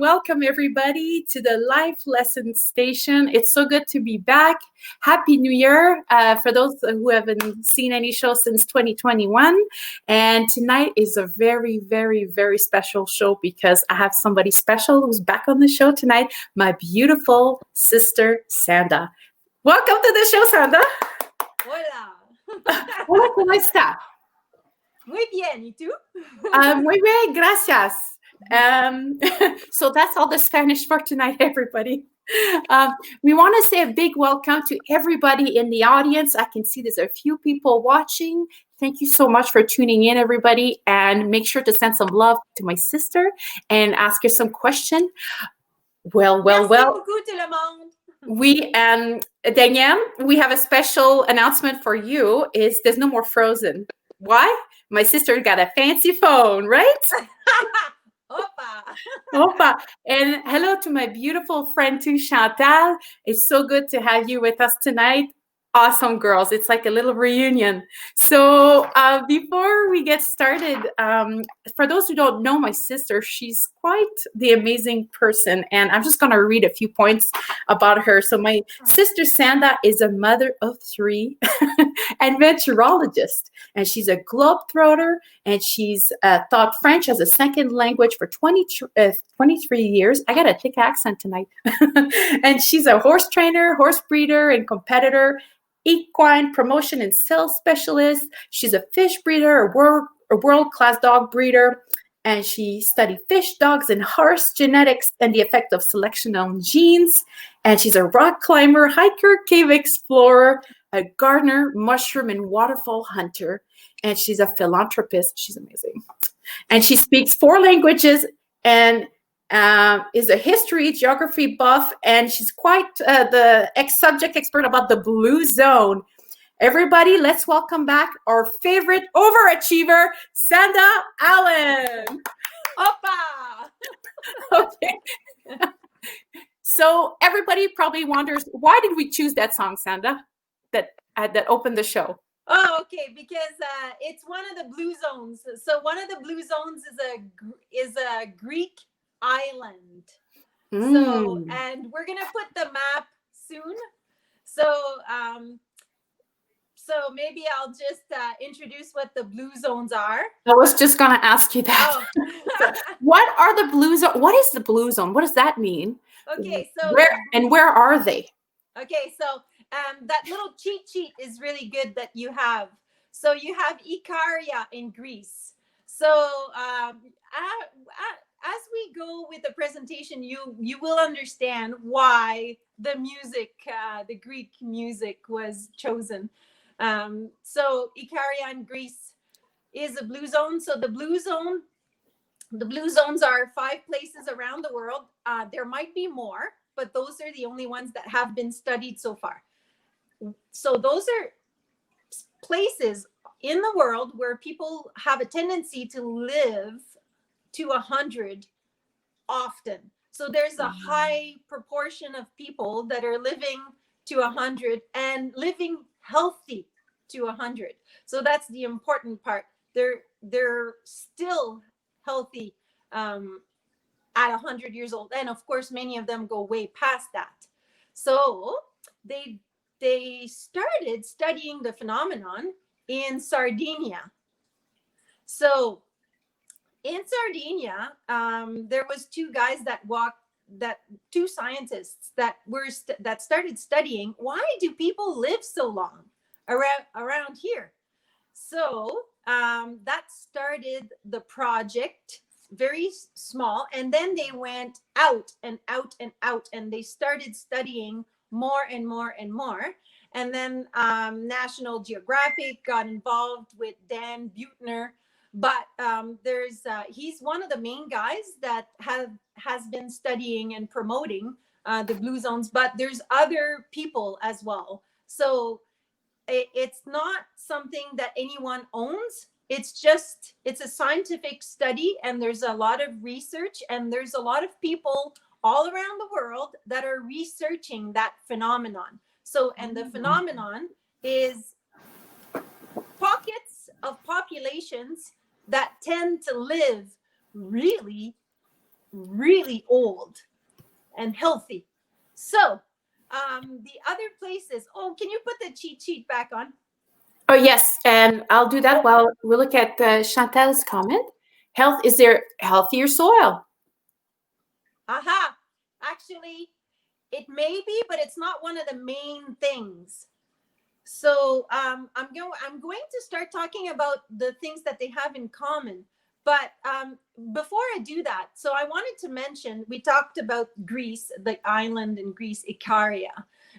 welcome everybody to the Life Lesson Station. It's so good to be back. Happy New Year for those who haven't seen any show since 2021. And tonight is a very, very, very special show because I have somebody special who's back on the show tonight, my beautiful sister, Sanda. Welcome to the show, Sanda. Hola. Hola, ¿cómo está? Muy bien, ¿y tú? Muy bien, gracias. So that's all the Spanish for tonight, everybody. We want to say a big welcome to everybody in the audience. I can see there's a few people watching. Thank you so much for tuning in, everybody. And make sure to send some love to my sister and ask her some question. Well. Merci beaucoup, tout le monde. Danielle, we have a special announcement for you. There's no more Frozen. Why? My sister got a fancy phone, right? Opa. And hello to my beautiful friend too, Chantal. It's so good to have you with us tonight. Awesome, girls. It's like a little reunion. So before we get started, for those who don't know my sister, she's quite the amazing person. And I'm just going to read a few points about her. So my sister, Sanda, is a mother of 3 and meteorologist. And she's a globetrotter. And she's taught French as a second language for 23 years. I got a thick accent tonight. And she's a horse trainer, horse breeder, and competitor. Equine promotion and sales specialist. She's a fish breeder, a world-class dog breeder, and she studied fish, dogs, and horse genetics and the effect of selection on genes. And she's a rock climber, hiker, cave explorer, a gardener, mushroom, and waterfall hunter. And she's a philanthropist. She's amazing. And she speaks 4 languages and is a history, geography buff, and she's quite the subject expert about the blue zone. Everybody, let's welcome back our favorite overachiever, Sanda Allen. Opa! Okay. So everybody probably wonders, why did we choose that song, Sanda, that opened the show? Oh, okay, because it's one of the blue zones. So one of the blue zones is a Greek island. So, and we're gonna put the map soon. So maybe I'll just introduce what the blue zones are. I was just gonna ask you that. Oh. What are the blue zone? What is the blue zone? What does that mean? Okay, so where are they? Okay, so that little cheat sheet is really good that you have. So you have Ikaria in Greece. So as we go with the presentation, you will understand why the music, the Greek music, was chosen. So Ikaria in Greece is a blue zone. So the blue zones are 5 places around the world. There might be more, but those are the only ones that have been studied so far. So those are places in the world where people have a tendency to live to 100 often. So there's a high proportion of people that are living to 100 and living healthy to 100. So that's the important part. They're still healthy at 100 years old, and of course many of them go way past that. So they started studying the phenomenon in Sardinia. So in Sardinia, there was 2 guys two scientists that started studying, why do people live so long around here? So that started the project, very small, and then they went out and out and out, and they started studying more and more and more. And then National Geographic got involved with Dan Buettner. But he's one of the main guys that has been studying and promoting the blue zones, but there's other people as well. So it's not something that anyone owns. It's a scientific study, and there's a lot of research, and there's a lot of people all around the world that are researching that phenomenon. So, and the phenomenon is pockets of populations that tend to live really really old and healthy. So the other places, oh, can you put the cheat sheet back on? Oh, yes. And I'll do that while we look at Chantal's comment. Health, is there healthier soil? Aha. Actually, it may be, but it's not one of the main things. So I'm going to start talking about the things that they have in common. But before I do that, so I wanted to mention, we talked about Greece, the island in Greece, Ikaria.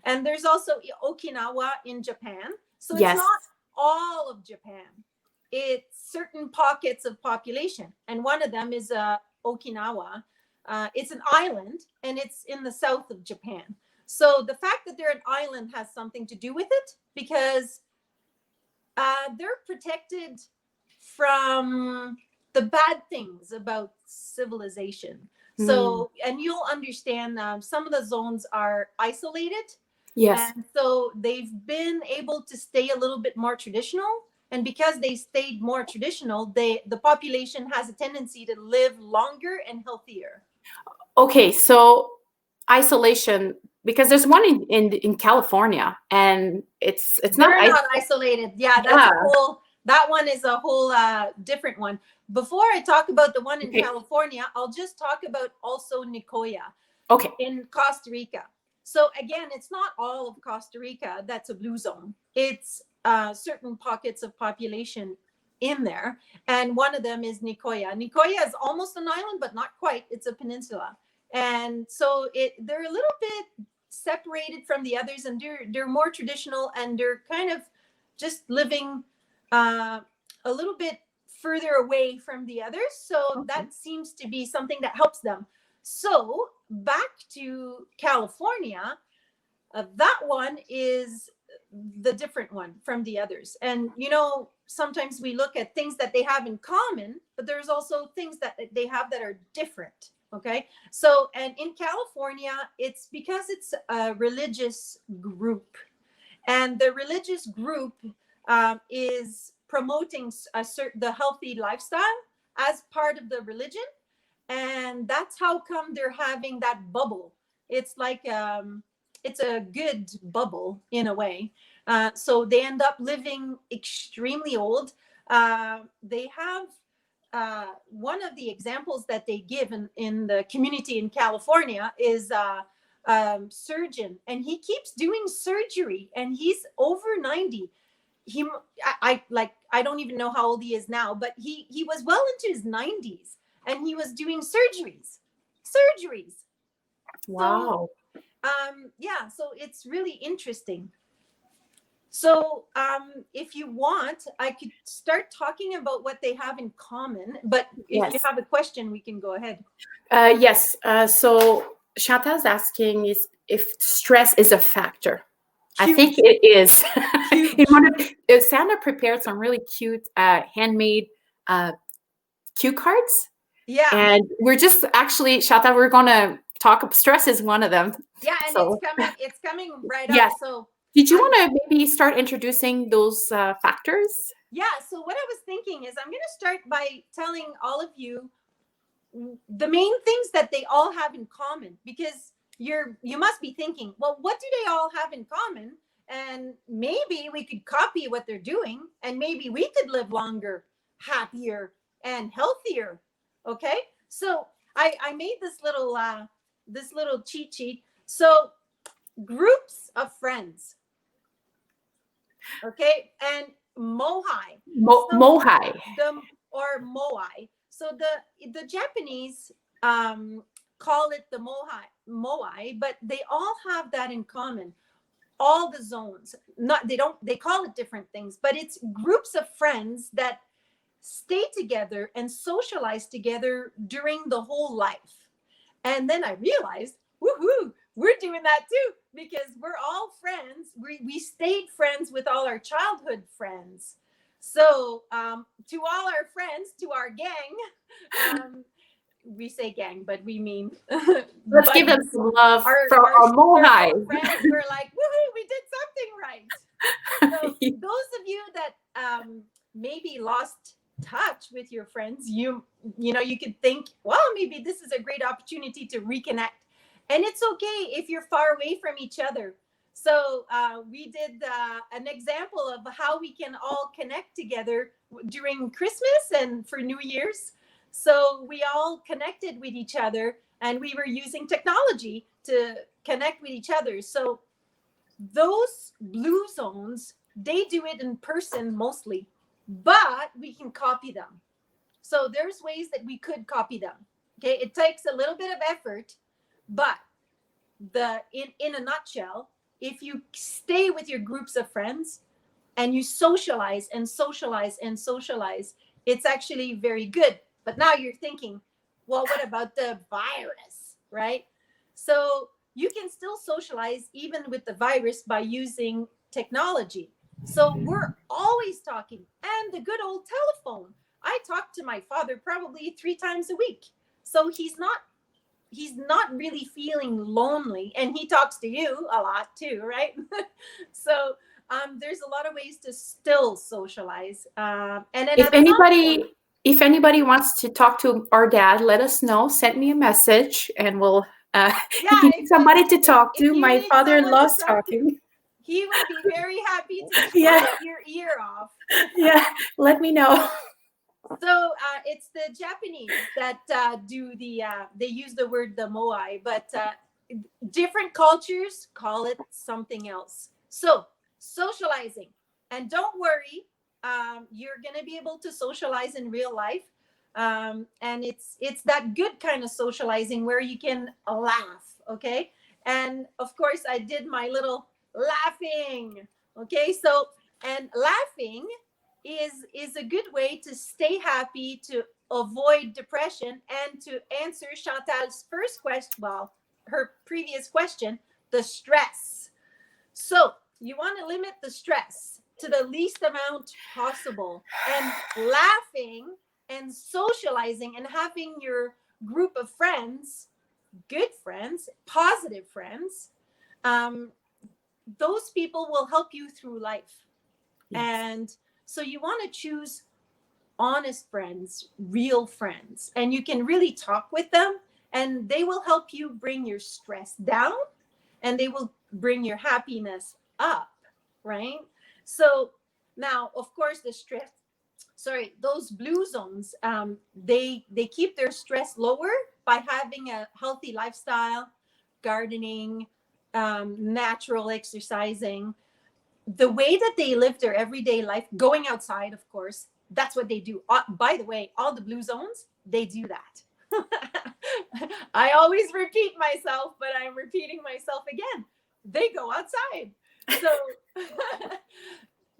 And there's also Okinawa in Japan. So it's Yes. not all of Japan. It's certain pockets of population. And one of them is Okinawa. It's an island, and it's in the south of Japan. So the fact that they're an island has something to do with it, because they're protected from the bad things about civilization. So, and you'll understand some of the zones are isolated. Yes. And so they've been able to stay a little bit more traditional. And because they stayed more traditional, the population has a tendency to live longer and healthier. Okay, so isolation, because there's one in California, and it's They're not isolated. Yeah, that's a whole, that one is a whole different one. Before I talk about the one in California, I'll just talk about also Nicoya in Costa Rica. So again, it's not all of Costa Rica that's a blue zone. It's certain pockets of population in there. And one of them is Nicoya. Nicoya is almost an island, but not quite. It's a peninsula. And so they're a little bit separated from the others, and they're more traditional, and they're kind of just living a little bit further away from the others. So that seems to be something that helps them. So back to California, that one is the different one from the others. And sometimes we look at things that they have in common, but there's also things that they have that are different. Okay. So, and in California, it's because it's a religious group, and the religious group is promoting the healthy lifestyle as part of the religion. And that's how come they're having that bubble. It's like, it's a good bubble in a way. So they end up living extremely old. They have one of the examples that they give in the community in California is surgeon, and he keeps doing surgery, and he's over 90. I don't even know how old he is now, but he was well into his 90s, and he was doing surgeries. Wow. So, yeah, so it's really interesting. So if you want, I could start talking about what they have in common, but if you have a question, we can go ahead. Yes. So Chantal's asking if stress is a factor. Huge. I think it is. Sanda prepared some really cute handmade cue cards. Yeah. And we're just actually, Chantal, we're going to talk, stress is one of them. Yeah, and so, it's coming right up. So did you want to maybe start introducing those factors? Yeah, so what I was thinking is I'm going to start by telling all of you the main things that they all have in common, because you must be thinking, well, what do they all have in common? And maybe we could copy what they're doing, and maybe we could live longer, happier, and healthier. Okay, so I made this little cheat sheet. So groups of friends. Okay, and Mohai. Mohai. Or Moai. So the Japanese call it the Moai, but they all have that in common. All the zones. They call it different things, but it's groups of friends that stay together and socialize together during the whole life. And then I realized, woohoo, we're doing that too, because we're all friends. We stayed friends with all our childhood friends. So to all our friends, to our gang, we say gang, but we mean let's give them some love for our Mohai friends. We're like, woohoo, we did something right. So those of you that maybe lost touch with your friends, you know, you could think, well, maybe this is a great opportunity to reconnect. And it's okay if you're far away from each other. So we did an example of how we can all connect together during Christmas and for New Year's. So we all connected with each other, and we were using technology to connect with each other. So those blue zones, they do it in person mostly, but we can copy them. So there's ways that we could copy them. Okay, it takes a little bit of effort, but in a nutshell, if you stay with your groups of friends and you socialize and socialize and socialize, it's actually very good. But now you're thinking, well, what about the virus, right? So you can still socialize even with the virus by using technology. So we're always talking. And the good old telephone. I talk to my father probably 3 times a week. So he's not really feeling lonely, and he talks to you a lot too, right? So there's a lot of ways to still socialize. And then If at some point, anybody wants to talk to our dad, let us know. Send me a message, and we'll yeah, he needs somebody to talk if to. you My need father someone to loves talk to, talking. he would be very happy to Yeah, bite your ear off. yeah. Let me know. So it's the Japanese that do they use the word the moai, but different cultures call it something else. So socializing, and don't worry, you're gonna be able to socialize in real life, and it's that good kind of socializing where you can laugh. Okay, and of course I did my little laughing. Okay, so and laughing is a good way to stay happy, to avoid depression, and to answer Chantal's first question, well, her previous question, the stress. So you want to limit the stress to the least amount possible, and laughing and socializing and having your group of friends, good friends, positive friends, um, those people will help you through life. Yes. And so you want to choose honest friends, real friends, and you can really talk with them, and they will help you bring your stress down, and they will bring your happiness up, right? So now, of course, the stress, sorry, those blue zones, they keep their stress lower by having a healthy lifestyle, gardening, natural exercising, the way that they live their everyday life, going outside, of course, that's what they do. By the way, all the blue zones, they do that. I always repeat myself, but I'm repeating myself again. They go outside. So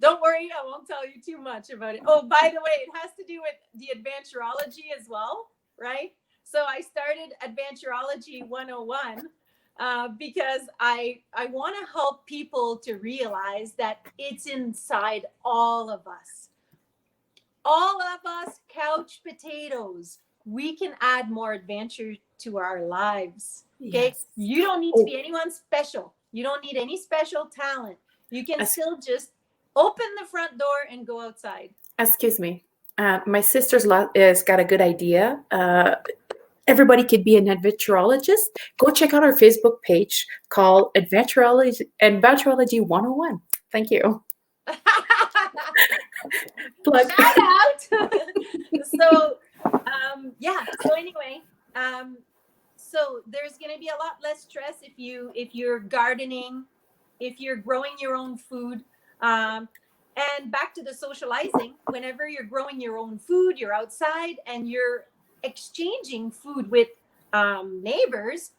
don't worry, I won't tell you too much about it. Oh, by the way, it has to do with the adventurology as well, right? So I started Adventurology 101 because I want to help people to realize that it's inside all of us. All of us couch potatoes. We can add more adventure to our lives. Okay. Yes. You don't need to be anyone special. You don't need any special talent. You can still just open the front door and go outside. Excuse me. My sister's is got a good idea. Everybody could be an adventurologist. Go check out our Facebook page called Adventurology 101. Thank you. Plug. Shout out. So yeah, so anyway, so there's going to be a lot less stress if you're gardening, if you're growing your own food, and back to the socializing. Whenever you're growing your own food, you're outside and you're exchanging food with neighbors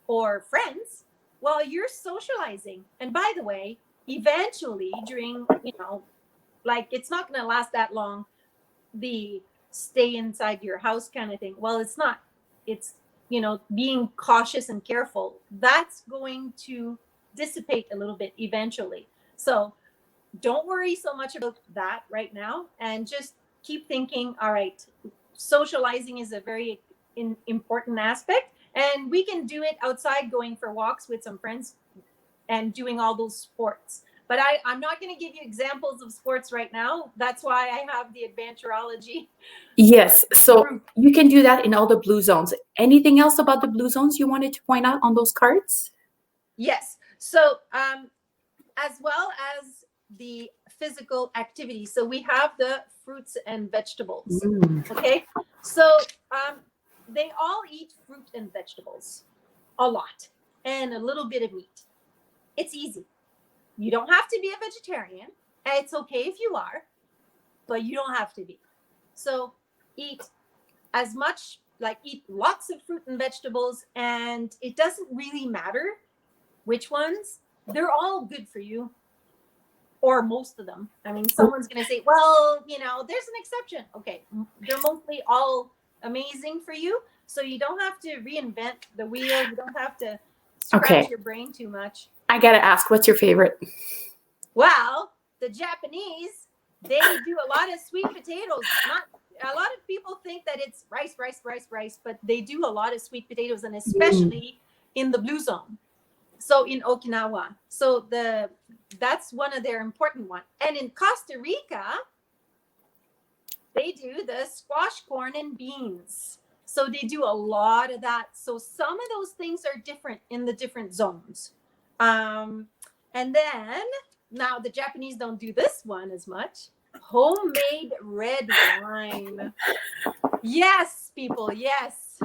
or friends, well, you're socializing. And by the way, eventually during, like, it's not going to last that long, the stay inside your house kind of thing. Well, it's not. It's, being cautious and careful. That's going to dissipate a little bit eventually. So don't worry so much about that right now, and just keep thinking, all right, socializing is a very important aspect, and we can do it outside, going for walks with some friends and doing all those sports. But I'm not going to give you examples of sports right now. That's why I have the adventurology. Yes, so you can do that in all the blue zones. Anything else about the blue zones you wanted to point out on those cards? Yes. So as well as the physical activity. So we have the fruits and vegetables. Okay. So they all eat fruit and vegetables a lot and a little bit of meat. It's easy. You don't have to be a vegetarian. It's okay if you are, but you don't have to be. So eat as much, like eat lots of fruit and vegetables, and it doesn't really matter which ones. They're all good for you, or most of them. I mean, someone's going to say, well, you know, there's an exception. Okay, they're mostly all amazing for you. So you don't have to reinvent the wheel. You don't have to scratch your brain too much. I got to ask, what's your favorite? Well, the Japanese, they do a lot of sweet potatoes. Not a lot of people think that it's rice, but they do a lot of sweet potatoes, and especially in the blue zone. So in Okinawa. So that's one of their important ones. And in Costa Rica, they do the squash, corn, and beans. So they do a lot of that. So some of those things are different in the different zones. And then now the Japanese don't do this one as much. Homemade red wine. Yes, people, yes.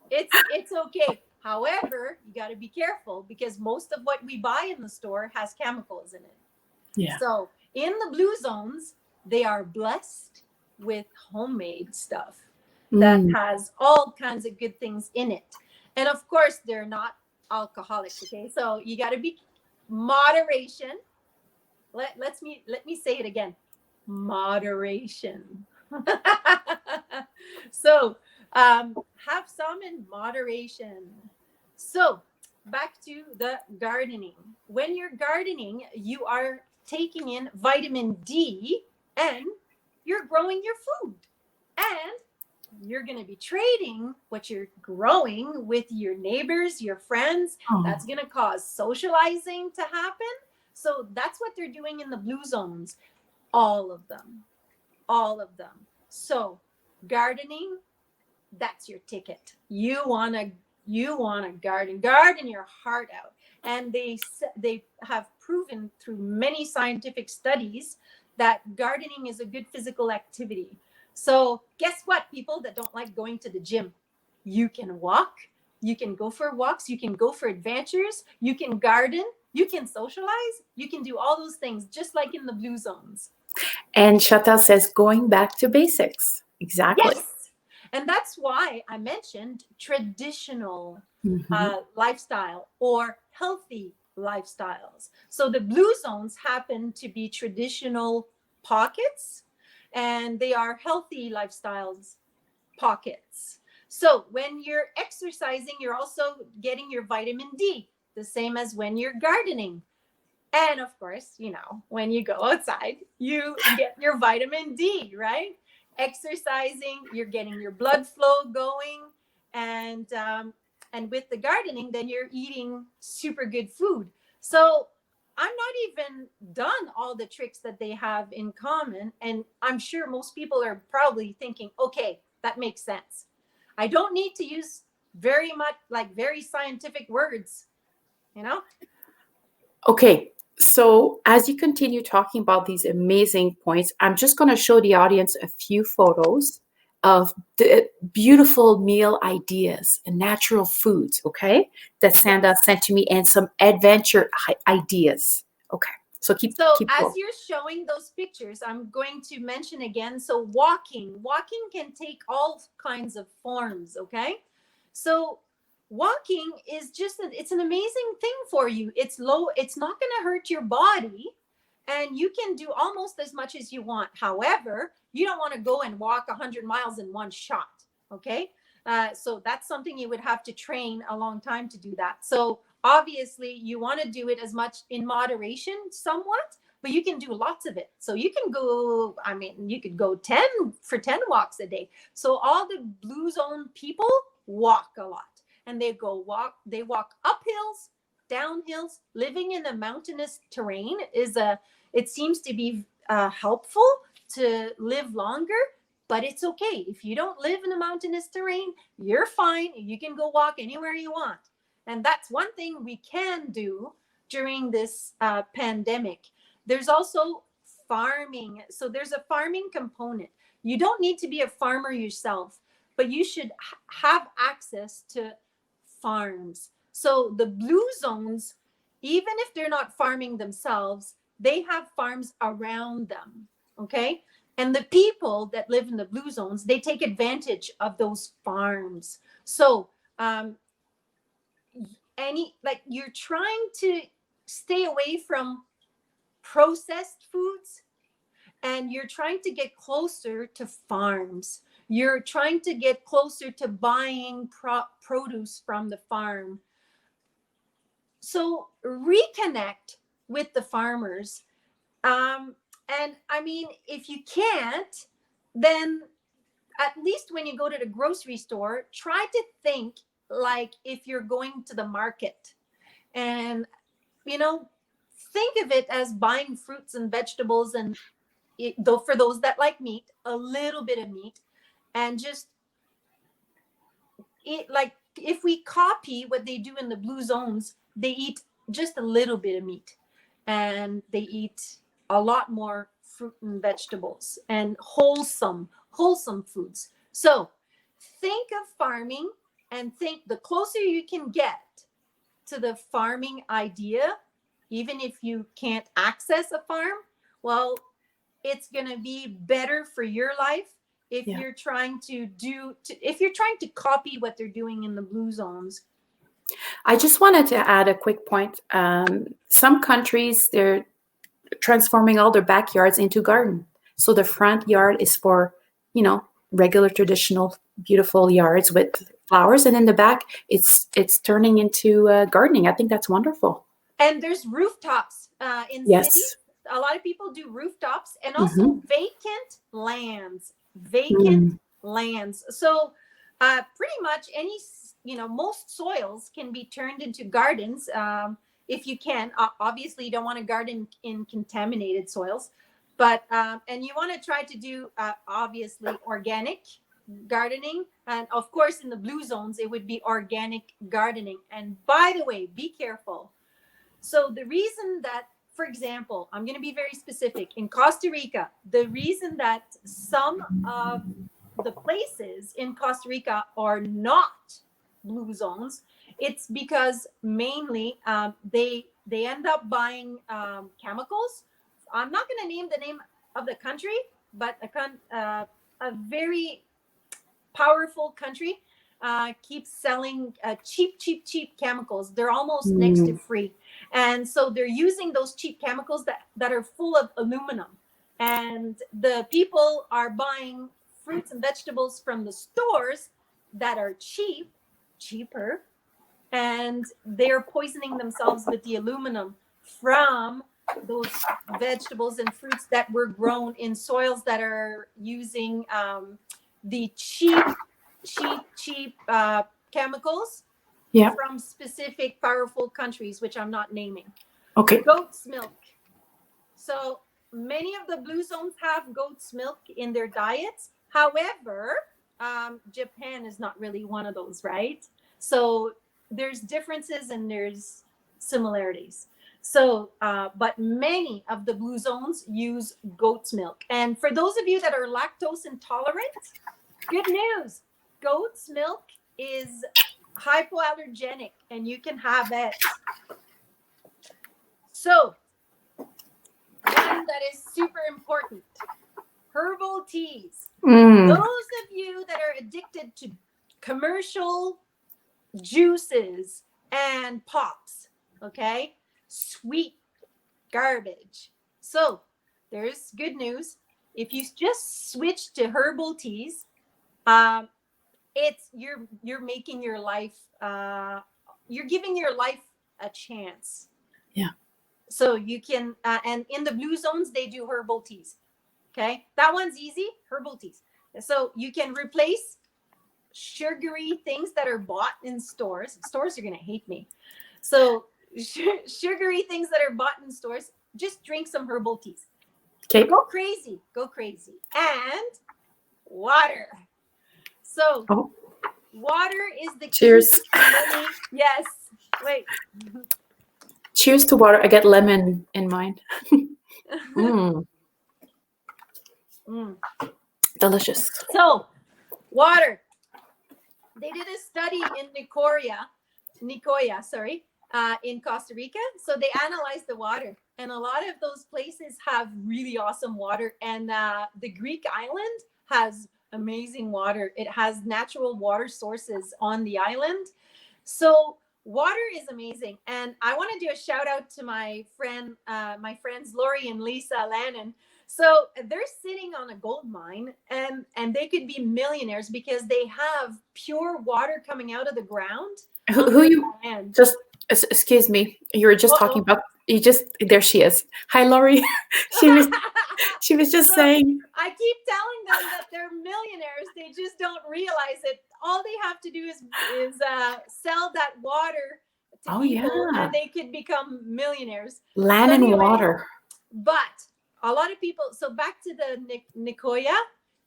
It's okay. However, you got to be careful because most of what we buy in the store has chemicals in it. Yeah. So in the blue zones, they are blessed with homemade stuff that has all kinds of good things in it. And of course, they're not alcoholics. Okay. So you got to be moderation. Let me say it again. Moderation. So have some in moderation. So back to the gardening. When you're gardening, you are taking in vitamin D and you're growing your food. And you're going to be trading what you're growing with your neighbors, your friends. That's going to cause socializing to happen. So that's what they're doing in the blue zones. All of them. So gardening, that's your ticket. You want to garden your heart out. And they have proven through many scientific studies that gardening is a good physical activity. So guess what, people that don't like going to the gym? You can walk, you can go for walks, you can go for adventures, you can garden, you can socialize, you can do all those things just like in the blue zones. And Chantal says, going back to basics. Exactly. Yes. And that's why I mentioned traditional lifestyle or healthy lifestyles. So the blue zones happen to be traditional pockets, and they are healthy lifestyles pockets. So when you're exercising, you're also getting your vitamin D, the same as when you're gardening. And of course, you know, when you go outside, you get your vitamin D, right? Exercising, you're getting your blood flow going, and with the gardening, then you're eating super good food. So I'm not even done all the tricks that they have in common, and I'm sure most people are probably thinking, okay, that makes sense. I don't need to use very scientific words, you know? Okay, so as you continue talking about these amazing points, I'm just going to show the audience a few photos of the beautiful meal ideas and natural foods, okay, that Sanda sent to me, and some adventure ideas. Okay, so keep as going. you're showing those pictures, I'm going to mention again. So walking can take all kinds of forms, okay? So walking is it's an amazing thing for you. It's not going to hurt your body, and you can do almost as much as you want. However, you don't want to go and walk 100 miles in one shot, okay? So that's something you would have to train a long time to do that. So obviously you want to do it as much in moderation somewhat, but you can do lots of it. So you can go, you could go 10 walks a day. So all the blue zone people walk a lot, and they walk up hills downhills, living in a mountainous terrain it seems to be helpful to live longer. But it's okay. If you don't live in a mountainous terrain, you're fine. You can go walk anywhere you want. And that's one thing we can do during this pandemic. There's also farming. So there's a farming component. You don't need to be a farmer yourself, but you should have access to farms. So the blue zones, even if they're not farming themselves, they have farms around them. Okay. And the people that live in the blue zones, they take advantage of those farms. So you're trying to stay away from processed foods, and you're trying to get closer to farms. You're trying to get closer to buying produce from the farm. So reconnect with the farmers. And I mean, if you can't, then at least when you go to the grocery store, try to think like if you're going to the market. And, think of it as buying fruits and vegetables, and though for those that like meat, a little bit of meat, and just eat. Like, if we copy what they do in the blue zones, they eat just a little bit of meat, and they eat a lot more fruit and vegetables and wholesome foods. So think of farming, and think the closer you can get to the farming idea, even if you can't access a farm, well, it's going to be better for your life if you're trying if you're trying to copy what they're doing in the blue zones. I just wanted to add a quick point. Some countries, they're transforming all their backyards into garden. So the front yard is for, regular, traditional, beautiful yards with flowers. And in the back, it's turning into gardening. I think that's wonderful. And there's rooftops in cities. A lot of people do rooftops, and also vacant lands. So pretty much most soils can be turned into gardens if you can. Obviously, you don't want to garden in contaminated soils, but and you want to try to do obviously organic gardening. And of course, in the blue zones, it would be organic gardening. And by the way, be careful. So the reason that, for example, I'm going to be very specific. In Costa Rica, the reason that some of the places in Costa Rica are not blue zones, it's because mainly they end up buying chemicals. I'm not going to name the name of the country, but a very powerful country keeps selling cheap chemicals. They're almost next to free. And so they're using those cheap chemicals that are full of aluminum. And the people are buying fruits and vegetables from the stores that are cheaper, and they're poisoning themselves with the aluminum from those vegetables and fruits that were grown in soils that are using the cheap chemicals from specific powerful countries, which I'm not naming. Okay. Goat's milk. So many of the blue zones have goat's milk in their diets. However, Japan is not really one of those, right? So there's differences and there's similarities. So, but many of the blue zones use goat's milk. And for those of you that are lactose intolerant, good news. Goat's milk is hypoallergenic, and you can have it. So, one that is super important, herbal teas. Those of you that are addicted to commercial juices and pops, okay? Sweet garbage. So, there's good news. If you just switch to herbal teas, you're making your life you're giving your life a chance. Yeah. So you can and in the blue zones they do herbal teas. Okay, that one's easy. Herbal teas. So you can replace sugary things that are bought in stores. Stores are going to hate me. So sugary things that are bought in stores. Just drink some herbal teas. Okay. Go crazy. Go crazy. And water. So Oh, water is the key cheers. to many. Yes. Wait. Cheers to water. I get lemon in mine. Mm, Mm. delicious. So water. They did a study in Nicoya, sorry, in Costa Rica. So they analyzed the water, and a lot of those places have really awesome water. And the Greek island has amazing water. It has natural water sources on the island. So water is amazing. And I want to do a shout out to my friends Lori and Lisa Lannon. So they're sitting on a gold mine, and they could be millionaires because they have pure water coming out of the ground Who on you their land. just excuse me, you were just talking about there she is. Hi Laurie. she was just So saying I keep telling them that they're millionaires. They just don't realize it. All they have to do is sell that water to oh people, yeah, and they could become millionaires. land So and anyway, water. but a lot of people, so back to the Nicoya.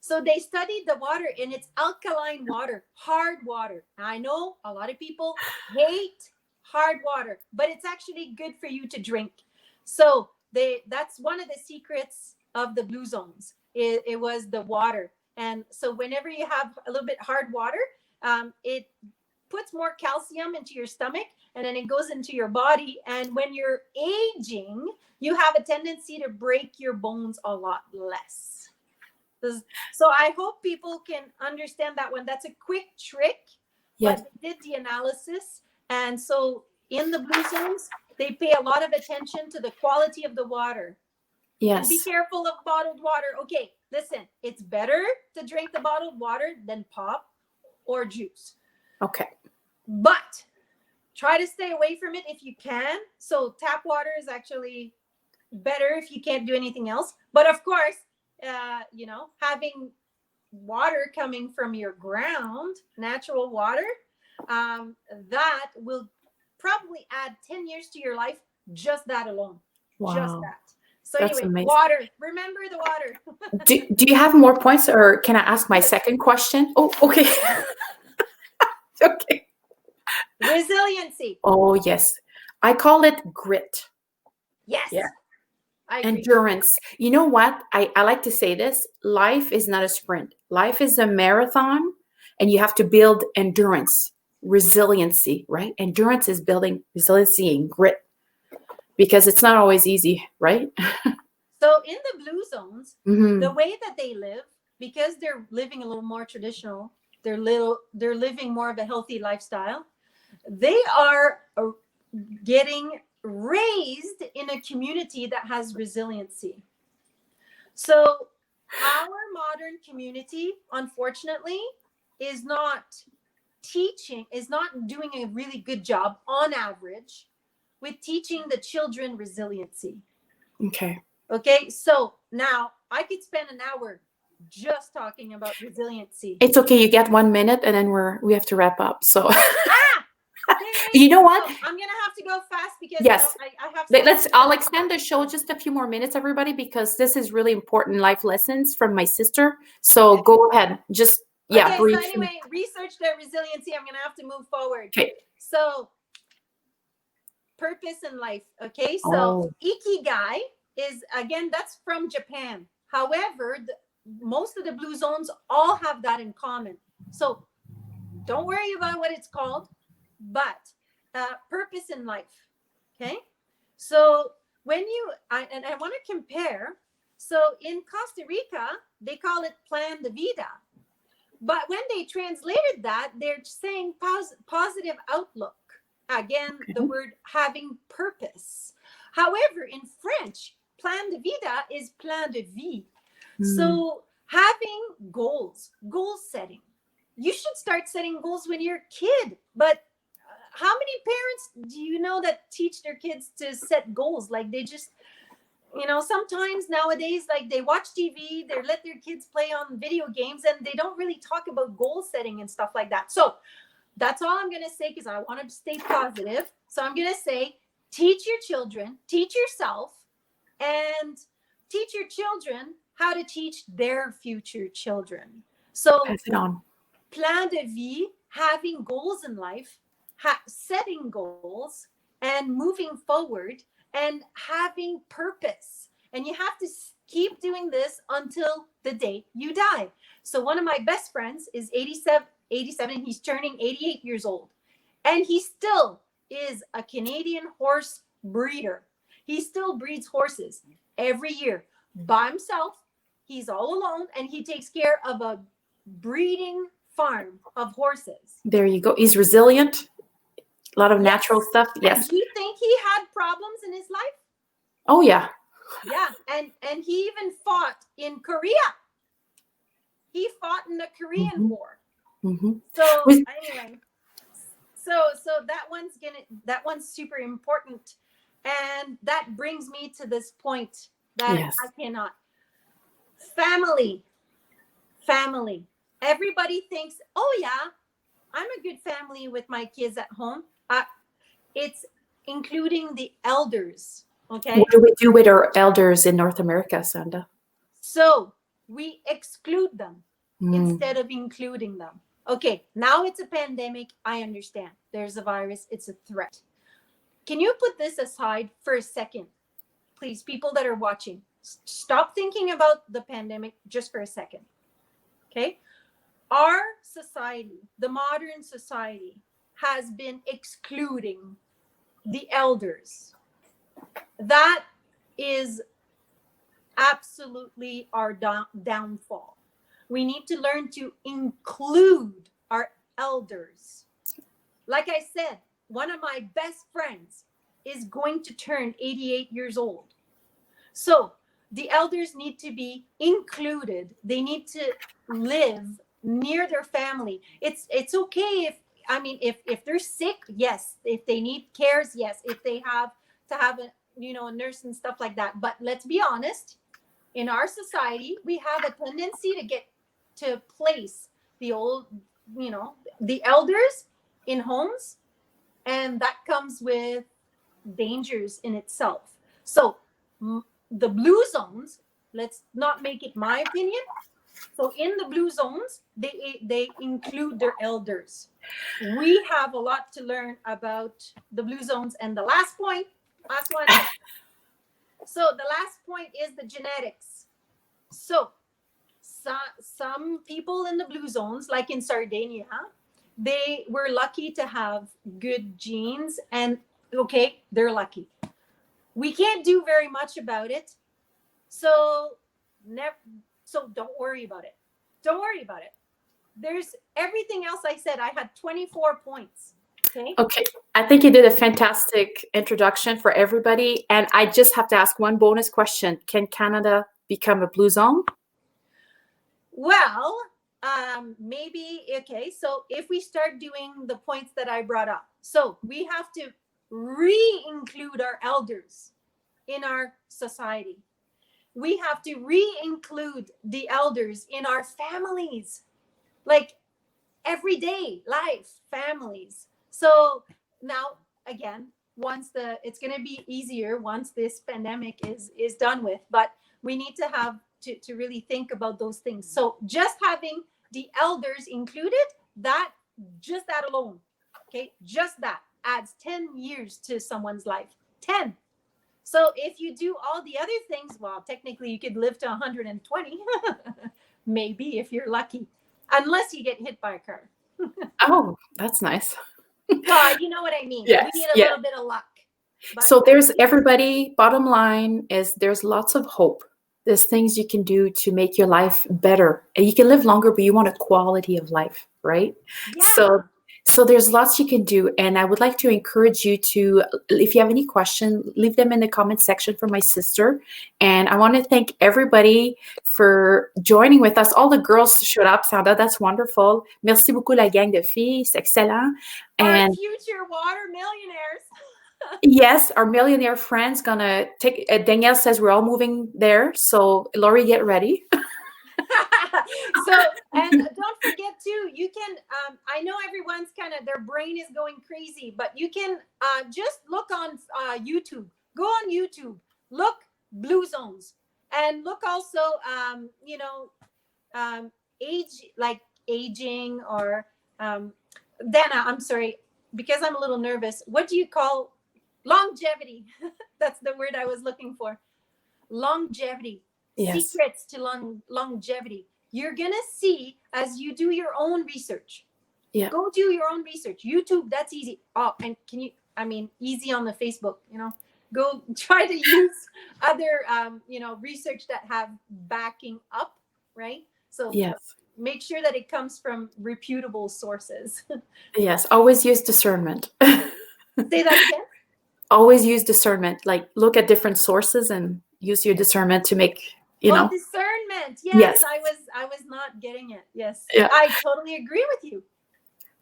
So they studied the water, and it's alkaline water, hard water. I know a lot of people hate hard water, but it's actually good for you to drink. So that's one of the secrets of the blue zones. It was the water. And so whenever you have a little bit hard water, it puts more calcium into your stomach, and then it goes into your body. And when you're aging, you have a tendency to break your bones a lot less. So I hope people can understand that one. That's a quick trick, Yes. but they did the analysis. And so in the blue zones, they pay a lot of attention to the quality of the water. Yes. And be careful of bottled water. Okay, listen, it's better to drink the bottled water than pop or juice. Okay. But try to stay away from it if you can. So tap water is actually better if you can't do anything else. But of course, having water coming from your ground, natural water, that will probably add 10 years to your life. Just that alone. Wow. Just that. So that's anyway, amazing. water. Remember the water. do you have more points, or can I ask my second question? Oh, okay. Okay. Resiliency. Oh, yes. I call it grit. Yes. Yeah. I agree. Endurance. You know what? I like to say this. Life is not a sprint. Life is a marathon, and you have to build endurance, resiliency, right? Endurance is building resiliency and grit, because it's not always easy, right? So in the blue zones, Mm-hmm. the way that they live, because they're living a little more traditional, they're living more of a healthy lifestyle. They are getting raised in a community that has resiliency. So our modern community, unfortunately, is not doing a really good job on average with teaching the children resiliency. Okay, so now I could spend an hour just talking about resiliency. It's okay. You get 1 minute, and then we have to wrap up. So you know what? So I'm gonna have to go fast because yes, I have. I'll extend the show just a few more minutes, everybody, because this is really important life lessons from my sister. So go ahead, just brief. So anyway, research the resiliency. I'm gonna have to move forward. Okay. So purpose in life. Okay, so ikigai is, again, that's from Japan. However, most of the blue zones all have that in common. So don't worry about what it's called, but purpose in life. Okay, so when I want to compare. So in Costa Rica, they call it plan de vida. But when they translated that, they're saying positive outlook. Again, the word having purpose. However, in French, plan de vida is plan de vie. So having goals, goal setting. You should start setting goals when you're a kid. But how many parents do you know that teach their kids to set goals? Like they just, sometimes nowadays, like they watch TV, they let their kids play on video games, and they don't really talk about goal setting and stuff like that. So that's all I'm going to say, because I want to stay positive. So I'm going to say teach your children, teach yourself, and teach your children how to teach their future children. So, Pass it on. plan de vie, having goals in life, setting goals, and moving forward, and having purpose. And you have to keep doing this until the day you die. So, one of my best friends is 87, he's turning 88 years old. And he still is a Canadian horse breeder. He still breeds horses every year by himself. He's all alone, and he takes care of a breeding farm of horses. There you go. He's resilient. A lot of natural stuff. Yes. Do you think he had problems in his life? Oh, yeah. Yeah. And he even fought in Korea. He fought in the Korean War. So anyway, so that one's super important. And that brings me to this point that I cannot. Family. Everybody thinks, oh yeah, I'm a good family with my kids at home. It's including the elders. Okay. What do we do with our elders in North America, Sanda? So we exclude them instead of including them. Okay, now it's a pandemic. I understand. There's a virus. It's a threat. Can you put this aside for a second? Please, people that are watching, stop thinking about the pandemic just for a second. Okay? Our society, the modern society, has been excluding the elders. That is absolutely our downfall. We need to learn to include our elders. Like I said, one of my best friends is going to turn 88 years old. So the elders need to be included. They need to live near their family. It's okay if they're sick, yes. If they need cares, yes. If they have to have a nurse and stuff like that. But let's be honest, in our society, we have a tendency to place the old, the elders in homes, and that comes with dangers in itself. So the blue zones, let's not make it my opinion. So in the blue zones, they include their elders. We have a lot to learn about the blue zones. And the last one. So the last point is the genetics. So some people in the blue zones, like in Sardinia, they were lucky to have good genes, and okay, they're lucky. We can't do very much about it. So don't worry about it. Don't worry about it. There's everything else I said. I had 24 points. Okay. I think you did a fantastic introduction for everybody. And I just have to ask one bonus question. Can Canada become a blue zone? Well, maybe. Okay. So if we start doing the points that I brought up, so we have to re-include our elders in our society. We have to re-include the elders in our families, like everyday life families. So now, again, it's going to be easier once this pandemic is done with, but we need to have to really think about those things. So just having the elders included, that alone, okay, just that adds 10 years to someone's life. 10. So if you do all the other things, well, technically you could live to 120, maybe, if you're lucky, unless you get hit by a car. Oh, that's nice. You know what I mean? Yes, we need a little bit of luck. So there's everybody, bottom line is there's lots of hope. There's things you can do to make your life better. And you can live longer, but you want a quality of life, right? Yeah. So there's lots you can do. And I would like to encourage you to, if you have any questions, leave them in the comment section for my sister. And I want to thank everybody for joining with us. All the girls showed up, Sanda. That's wonderful. Merci beaucoup, la gang de filles. C'est excellent. Our future water millionaires. Yes, our millionaire friend's gonna take. Danielle says we're all moving there, so Lori, get ready. So, and don't forget too, you can, I know everyone's kind of, their brain is going crazy, but you can just look on YouTube. Go on YouTube, look blue zones, and look also, age, like aging, or Dana, I'm sorry, because I'm a little nervous. What do you call longevity? That's the word I was looking for. Longevity. Yes. Secrets to longevity. You're going to see as you do your own research. Yeah. Go do your own research. YouTube, that's easy. Oh, and can you, easy on the Facebook, go try to use other, research that have backing up, right? So yes. Make sure that it comes from reputable sources. Yes. Always use discernment. Say that again. Always use discernment. Like look at different sources and use your discernment to make, discernment. Yes. I was not getting it. Yes. Yeah. I totally agree with you.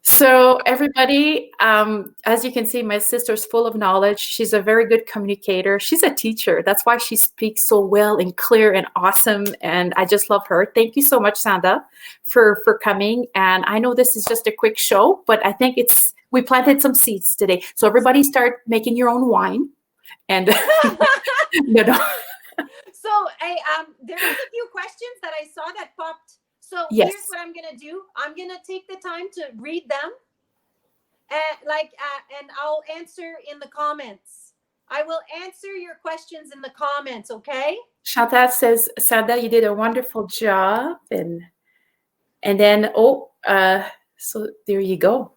So everybody, as you can see, my sister's full of knowledge. She's a very good communicator. She's a teacher. That's why she speaks so well and clear and awesome. And I just love her. Thank you so much, Sanda, for coming. And I know this is just a quick show, but I think we planted some seeds today. So everybody start making your own wine. And So there was a few questions that I saw that popped. So yes. Here's what I'm gonna do. I'm gonna take the time to read them, and I'll answer in the comments. I will answer your questions in the comments. Okay. Chantal says, Sanda, you did a wonderful job, and then so there you go.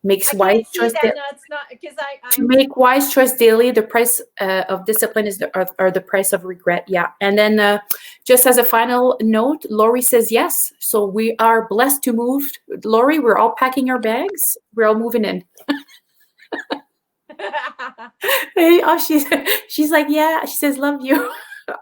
Makes wise choice. It's not because to make wise choice daily. The price of discipline is the price of regret. Yeah, and then just as a final note, Lori says yes. So we are blessed to move. Lori, we're all packing our bags. We're all moving in. Hey, she's like, yeah. She says, love you.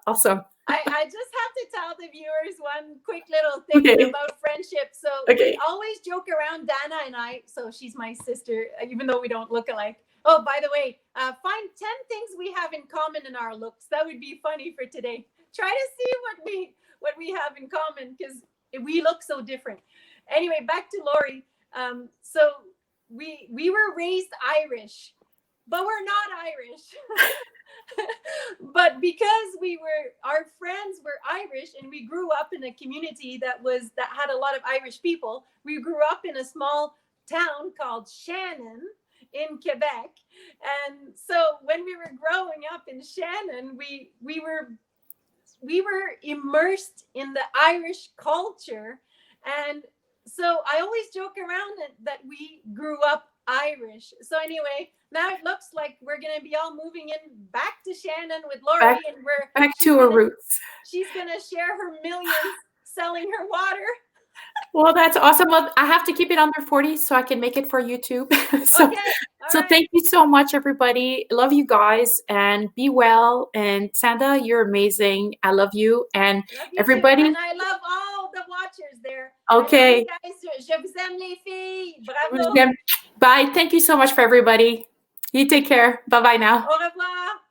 Awesome. I just have to tell the viewers one quick little thing about friendship. So we always joke around, Dana and I. So she's my sister, even though we don't look alike. Oh, by the way, find 10 things we have in common in our looks. That would be funny for today. Try to see what we have in common, because we look so different. Anyway, back to Lori. So we were raised Irish, but we're not Irish. But because our friends were Irish, and we grew up in a community that had a lot of Irish people. We grew up in a small town called Shannon in Quebec. And so when we were growing up in Shannon, we were immersed in the Irish culture. And so I always joke around that we grew up Irish. So anyway, now it looks like we're going to be all moving in back to Shannon with Lori, and we're back to her roots. She's going to share her millions selling her water. Well, that's awesome. Well, I have to keep it under 40 so I can make it for YouTube. So thank you so much, everybody. Love you guys, and be well. And Sanda, you're amazing. I love you. And everybody. Too. And I love all the watchers there. Okay. Guys, je vous aime les filles. Bravo. Bye. Thank you so much for everybody. You take care. Bye-bye now. Au revoir.